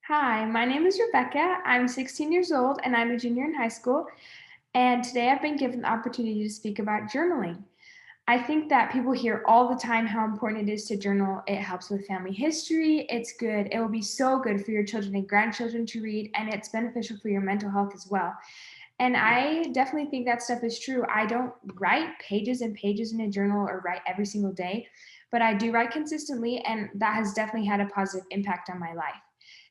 Hi, my name is Rebecca. I'm 16 years old and I'm a junior in high school. And today I've been given the opportunity to speak about journaling. I think that people hear all the time how important it is to journal. It helps with family history. It's good. It will be so good for your children and grandchildren to read, and it's beneficial for your mental health as well. And I definitely think that stuff is true. I don't write pages and pages in a journal or write every single day, but I do write consistently, and that has definitely had a positive impact on my life.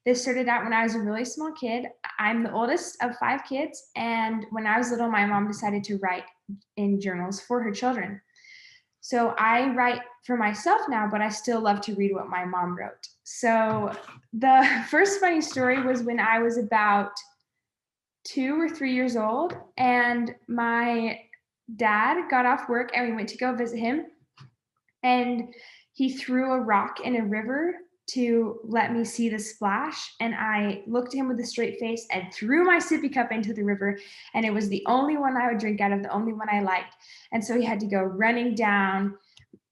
This started out when I was a really small kid. I'm the oldest of five kids, and when I was little, my mom decided to write in journals for her children. So I write for myself now, but I still love to read what my mom wrote. So the first funny story was when I was about 2 or 3 years old, and my dad got off work and we went to go visit him. And he threw a rock in a river to let me see the splash. And I looked at him with a straight face and threw my sippy cup into the river. And it was the only one I would drink out of, the only one I liked. And so he had to go running down.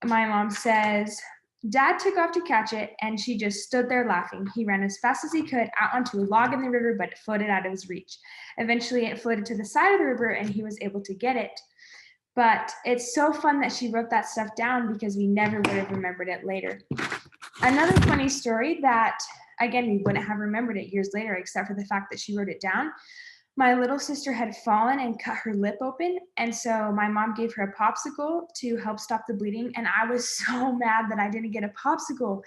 My mom says, Dad took off to catch it, and she just stood there laughing. He ran as fast as he could out onto a log in the river, but it floated out of his reach. Eventually, it floated to the side of the river, and he was able to get it. But it's so fun that she wrote that stuff down because we never would have remembered it later. Another funny story that, again, we wouldn't have remembered it years later, except for the fact that she wrote it down. My little sister had fallen and cut her lip open. And so my mom gave her a popsicle to help stop the bleeding. And I was so mad that I didn't get a popsicle.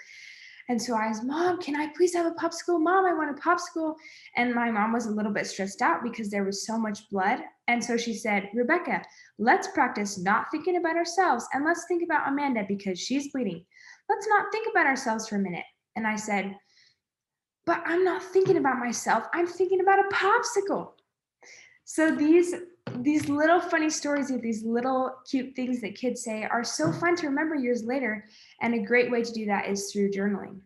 And so I was, Mom, can I please have a popsicle? Mom, I want a popsicle. And my mom was a little bit stressed out because there was so much blood. And so she said, Rebecca, let's practice not thinking about ourselves and let's think about Amanda because she's bleeding. Let's not think about ourselves for a minute. And I said, but I'm not thinking about myself. I'm thinking about a popsicle. So these little funny stories of these little cute things that kids say are so fun to remember years later. And a great way to do that is through journaling.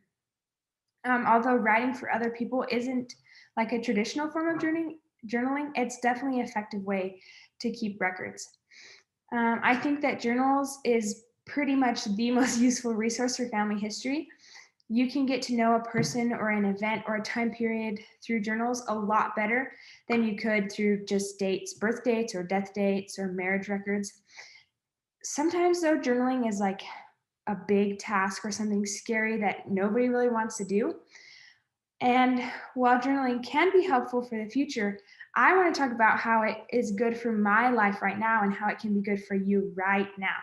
Although writing for other people isn't like a traditional form of journaling, it's definitely an effective way to keep records. I think that journals is pretty much the most useful resource for family history. You can get to know a person or an event or a time period through journals a lot better than you could through just dates, birth dates or death dates or marriage records. Sometimes, though, journaling is like a big task or something scary that nobody really wants to do. And while journaling can be helpful for the future, I want to talk about how it is good for my life right now and how it can be good for you right now.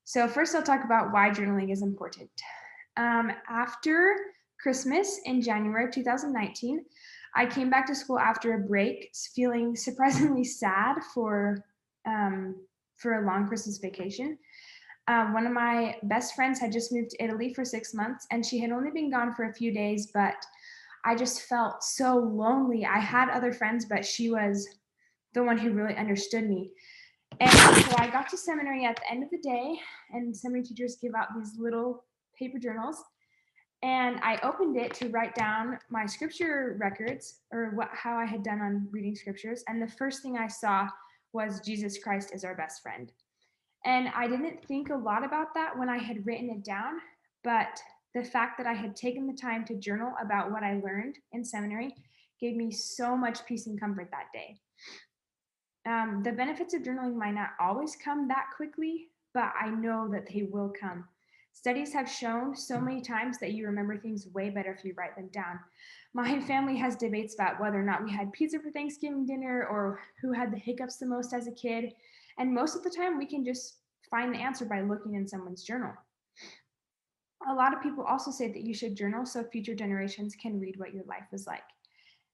So, first, I'll talk about why journaling is important. After Christmas in January of 2019, I came back to school after a break, feeling surprisingly sad for a long Christmas vacation. One of my best friends had just moved to Italy for 6 months, and she had only been gone for a few days, but I just felt so lonely. I had other friends, but she was the one who really understood me. And so I got to seminary at the end of the day, and seminary teachers give out these little paper journals. And I opened it to write down my scripture records or how I had done on reading scriptures. And the first thing I saw was Jesus Christ is our best friend. And I didn't think a lot about that when I had written it down, but the fact that I had taken the time to journal about what I learned in seminary gave me so much peace and comfort that day. The benefits of journaling might not always come that quickly, but I know that they will come. Studies have shown so many times that you remember things way better if you write them down. My family has debates about whether or not we had pizza for Thanksgiving dinner or who had the hiccups the most as a kid. And most of the time, we can just find the answer by looking in someone's journal. A lot of people also say that you should journal so future generations can read what your life was like.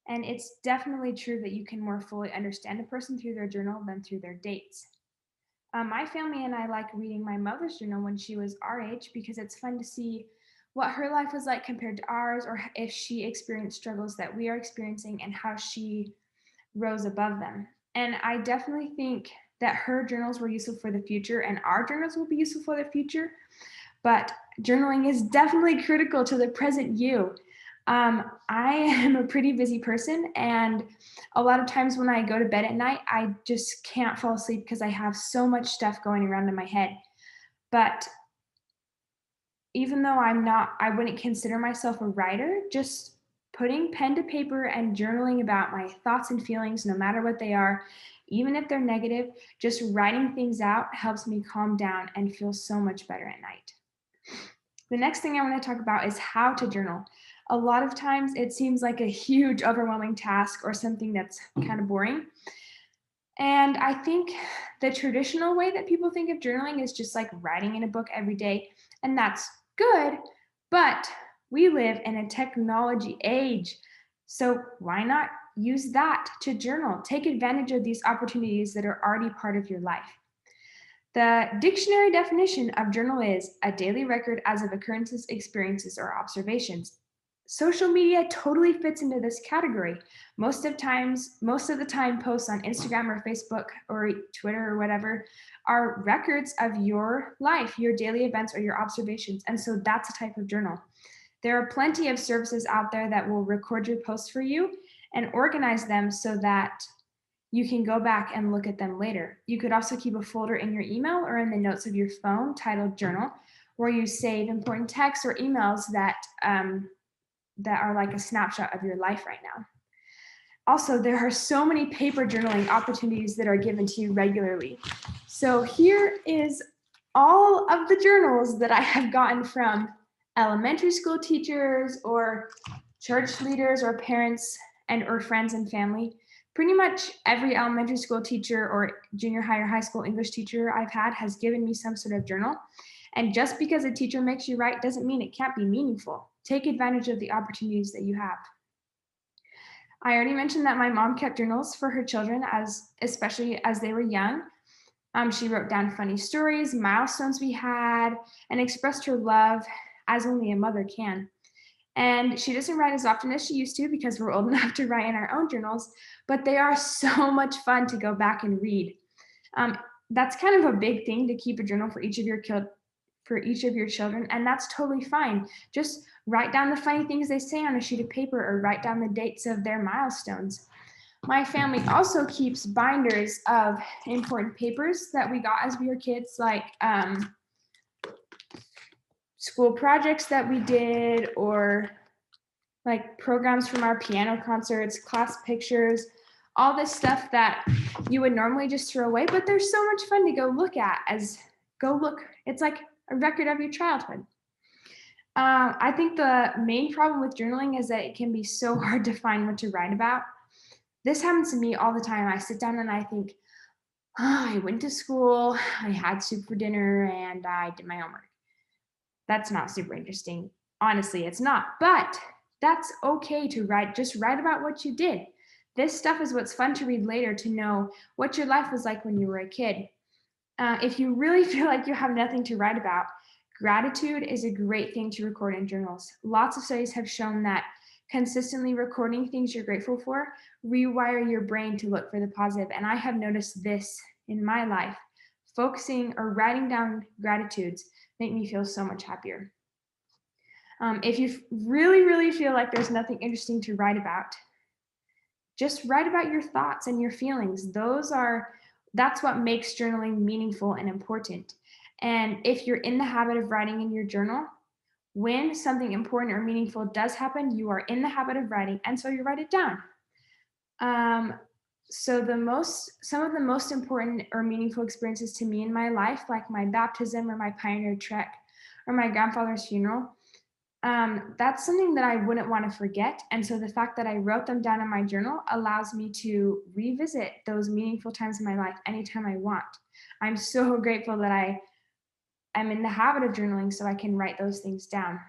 And it's definitely true that you can more fully understand a person through their journal than through their dates. My family and I like reading my mother's journal when she was our age because it's fun to see what her life was like compared to ours, or if she experienced struggles that we are experiencing and how she rose above them. And I definitely think that her journals were useful for the future and our journals will be useful for the future. But journaling is definitely critical to the present you. I am a pretty busy person, and a lot of times when I go to bed at night, I just can't fall asleep because I have so much stuff going around in my head. But even though I wouldn't consider myself a writer, just Putting pen to paper and journaling about my thoughts and feelings, no matter what they are, even if they're negative, just writing things out helps me calm down and feel so much better at night. The next thing I want to talk about is how to journal. A lot of times it seems like a huge, overwhelming task or something that's kind of boring. And I think the traditional way that people think of journaling is just like writing in a book every day, and that's good, but we live in a technology age. So why not use that to journal? Take advantage of these opportunities that are already part of your life. The dictionary definition of journal is a daily record as of occurrences, experiences, or observations. Social media totally fits into this category. Most of the time, posts on Instagram or Facebook or Twitter or whatever are records of your life, your daily events, or your observations. And so that's a type of journal. There are plenty of services out there that will record your posts for you and organize them so that you can go back and look at them later. You could also keep a folder in your email or in the notes of your phone titled Journal, where you save important texts or emails that are like a snapshot of your life right now. Also, there are so many paper journaling opportunities that are given to you regularly. So here is all of the journals that I have gotten from elementary school teachers or church leaders or parents or friends and family. Pretty much every elementary school teacher or junior high or high school English teacher I've had has given me some sort of journal. And just because a teacher makes you write doesn't mean it can't be meaningful. Take advantage of the opportunities that you have. I already mentioned that my mom kept journals for her children, especially as they were young. She wrote down funny stories, milestones we had, and expressed her love as only a mother can. And she doesn't write as often as she used to because we're old enough to write in our own journals, but they are so much fun to go back and read. That's kind of a big thing to keep a journal for each of your children, and that's totally fine. Just write down the funny things they say on a sheet of paper or write down the dates of their milestones. My family also keeps binders of important papers that we got as we were kids, like school projects that we did, or like programs from our piano concerts, class pictures, all this stuff that you would normally just throw away, but they're so much fun to go look at. It's like a record of your childhood. I think the main problem with journaling is that it can be so hard to find what to write about. This happens to me all the time. I sit down and I think, I went to school, I had soup for dinner, and I did my homework. That's not super interesting. Honestly, it's not. But that's okay to write. Just write about what you did. This stuff is what's fun to read later, to know what your life was like when you were a kid. If you really feel like you have nothing to write about, gratitude is a great thing to record in journals. Lots of studies have shown that consistently recording things you're grateful for rewire your brain to look for the positive. And I have noticed this in my life. Focusing or writing down gratitudes make me feel so much happier. If you really, really feel like there's nothing interesting to write about, just write about your thoughts and your feelings. That's what makes journaling meaningful and important. And if you're in the habit of writing in your journal, when something important or meaningful does happen, you are in the habit of writing, and so you write it down. Some of the most important or meaningful experiences to me in my life, like my baptism or my pioneer trek or my grandfather's funeral, that's something that I wouldn't want to forget. And so the fact that I wrote them down in my journal allows me to revisit those meaningful times in my life anytime I want. I'm so grateful that I'm in the habit of journaling so I can write those things down.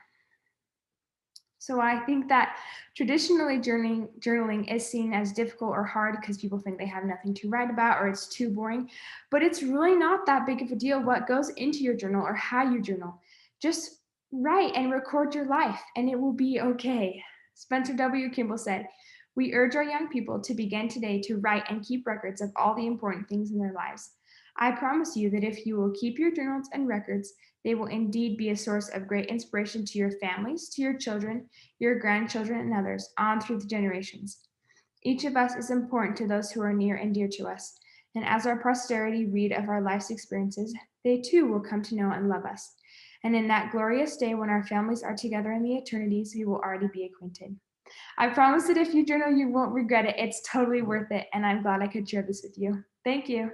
So I think that traditionally journaling is seen as difficult or hard because people think they have nothing to write about or it's too boring, but it's really not that big of a deal what goes into your journal or how you journal. Just write and record your life and it will be okay. Spencer W. Kimball said, "We urge our young people to begin today to write and keep records of all the important things in their lives. I promise you that if you will keep your journals and records, they will indeed be a source of great inspiration to your families, to your children, your grandchildren, and others, on through the generations. Each of us is important to those who are near and dear to us, and as our posterity read of our life's experiences, they too will come to know and love us. And in that glorious day when our families are together in the eternities, we will already be acquainted." I promise that if you journal, you won't regret it. It's totally worth it. And I'm glad I could share this with you. Thank you.